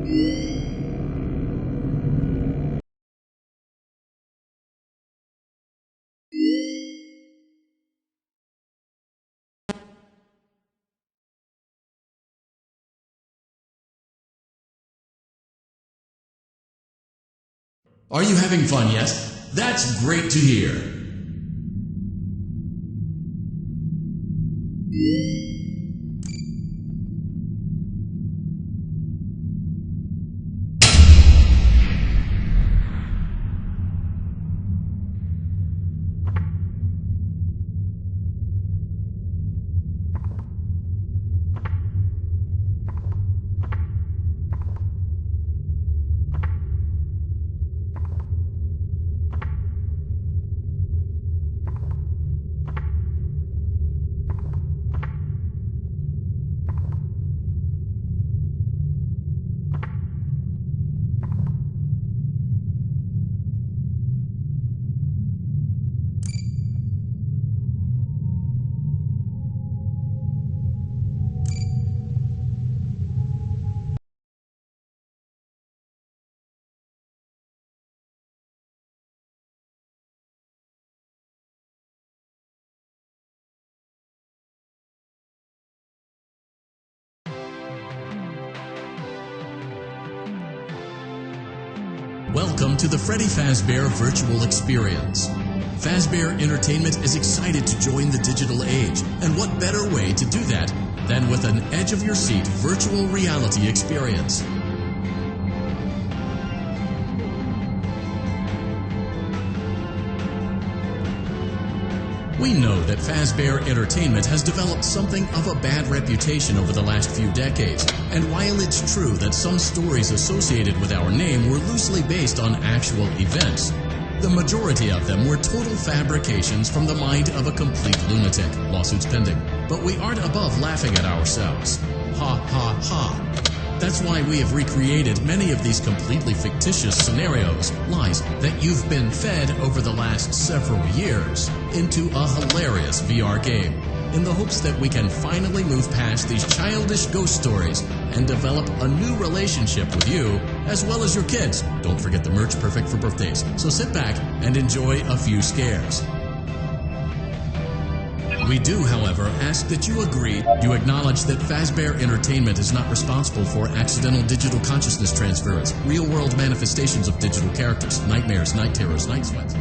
Are you having fun yet? That's great to hear. Welcome to the Freddy Fazbear Virtual Experience. Fazbear Entertainment is excited to join the digital age, and what better way to do that than with an edge-of-your-seat virtual reality experience. We know that Fazbear Entertainment has developed something of a bad reputation over the last few decades, and while it's true that some stories associated with our name were loosely based on actual events, the majority of them were total fabrications from the mind of a complete lunatic, lawsuits pending. But we aren't above laughing at ourselves. Ha ha ha. That's why we have recreated many of these completely fictitious scenarios, lies that you've been fed over the last several years, into a hilarious VR game, in the hopes that we can finally move past these childish ghost stories and develop a new relationship with you, as well as your kids. Don't forget the merch perfect for birthdays, so sit back and enjoy a few scares. We do, however, ask that you agree, you acknowledge that Fazbear Entertainment is not responsible for accidental digital consciousness transference, real-world manifestations of digital characters, nightmares, night terrors, night sweats.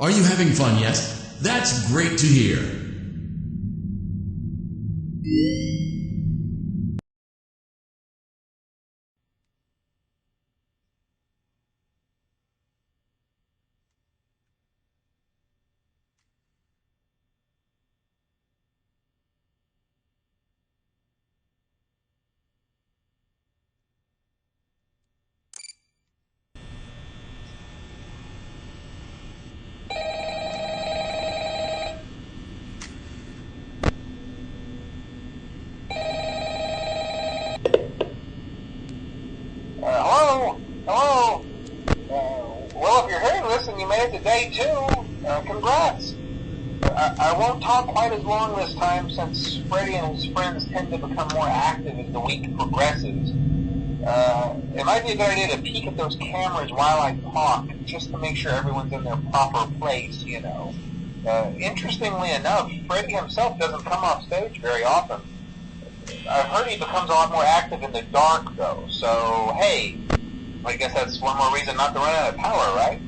Are you having fun yet? That's great to hear. Hello? Well, if you're hearing this and you made it to day 2, congrats. I won't talk quite as long this time since Freddy and his friends tend to become more active as the week progresses. It might be a good idea to peek at those cameras while I talk, just to make sure everyone's in their proper place, you know. Interestingly enough, Freddy himself doesn't come off stage very often. I've heard he becomes a lot more active in the dark, though, so hey, I guess that's one more reason not to run out of power, right?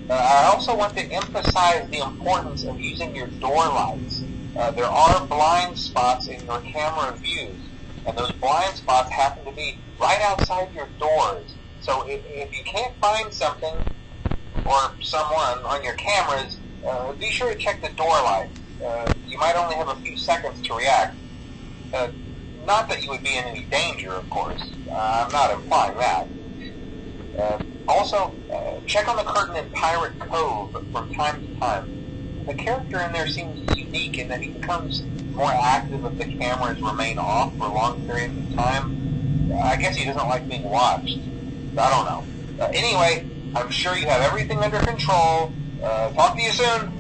I also want to emphasize the importance of using your door lights. There are blind spots in your camera views, and those blind spots happen to be right outside your doors. So if you can't find something or someone on your cameras, be sure to check the door lights. You might only have a few seconds to react. Not that you would be in any danger, of course. I'm not implying that. Also, check on the curtain in Pirate Cove from time to time. The character in there seems unique in that he becomes more active if the cameras remain off for long periods of time. I guess he doesn't like being watched. I don't know. Anyway, I'm sure you have everything under control. Talk to you soon.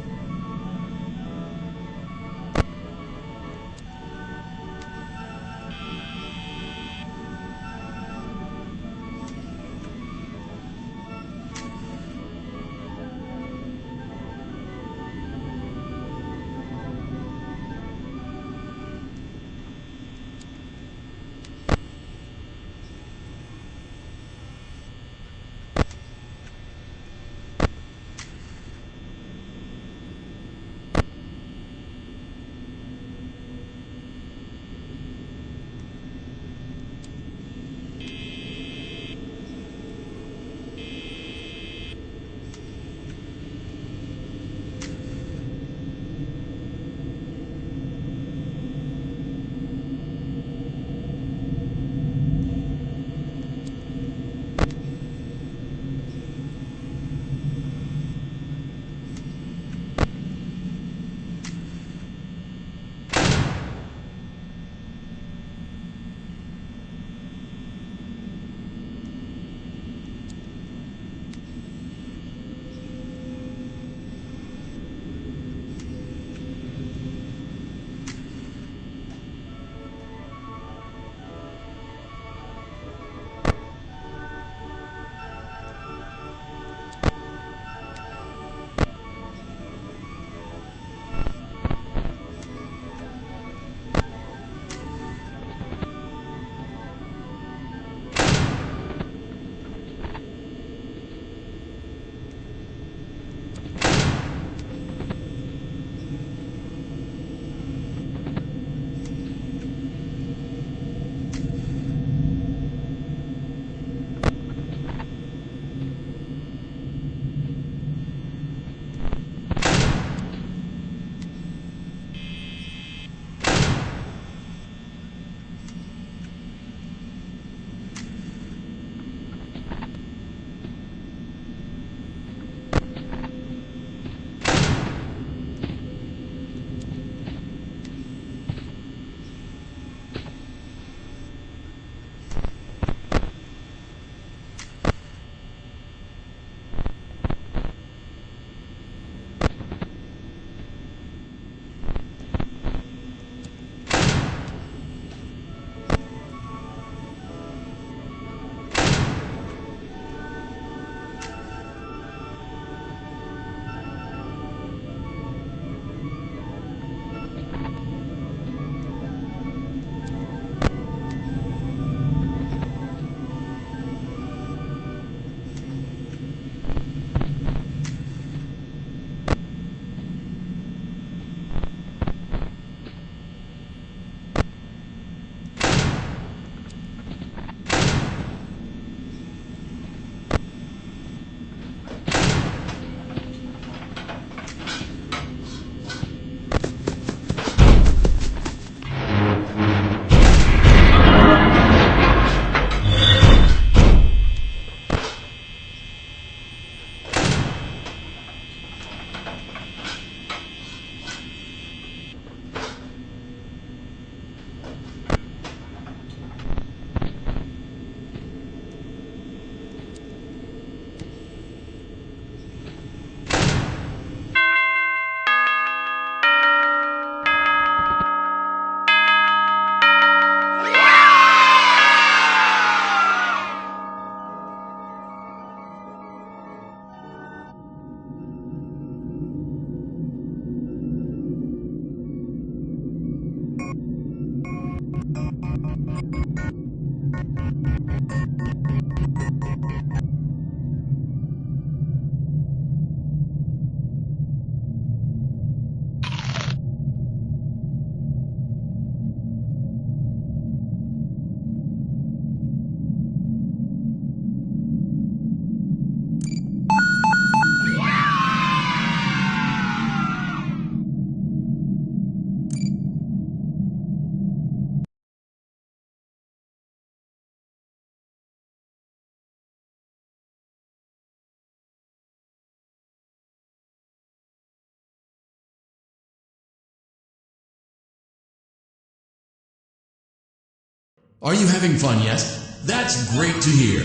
Are you having fun yet? That's great to hear.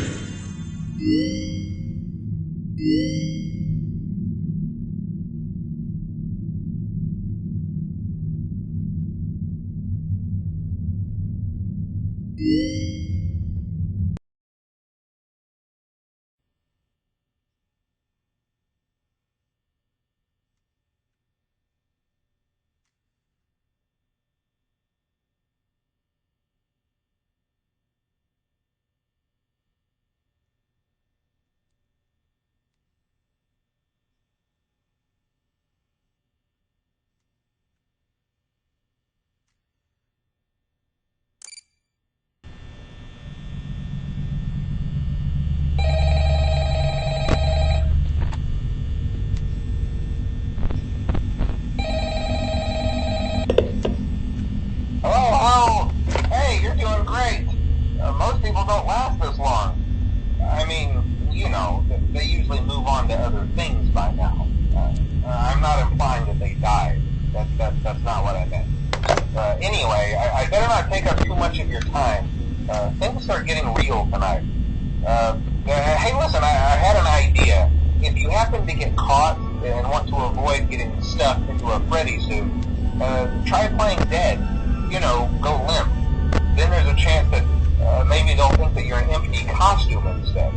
Hello? Hey, you're doing great. Most people don't last this long. I mean, you know, they usually move on to other things by now. I'm not implying that they died. That's not what I meant. Anyway, I better not take up too much of your time. Things start getting real tonight. Hey, listen, I had an idea. If you happen to get caught and want to avoid getting stuffed into a Freddy suit, try playing dead. You know, go limp. Then there's a chance that maybe they'll think that you're an empty costume instead.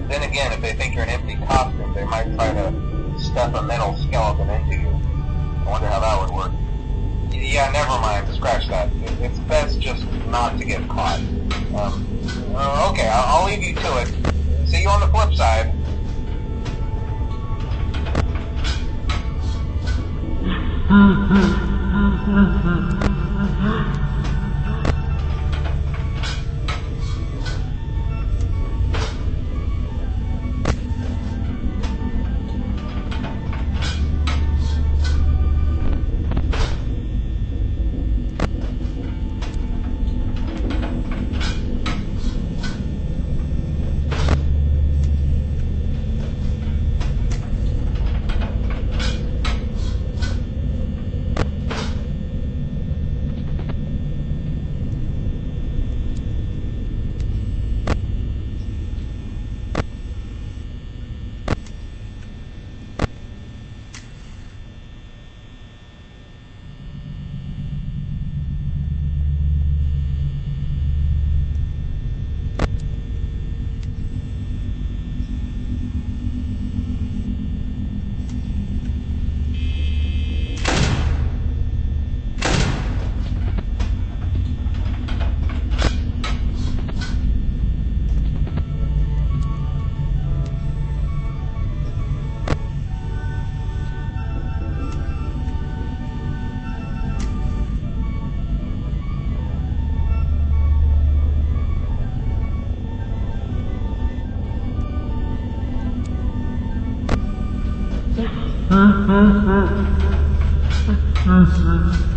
Then again, if they think you're an empty costume, they might try to stuff a metal skeleton into you. I wonder how that would work. Yeah, never mind. Scratch that. It's best just not to get caught. Okay, I'll leave you to it. See you on the flip side. Mm-hmm.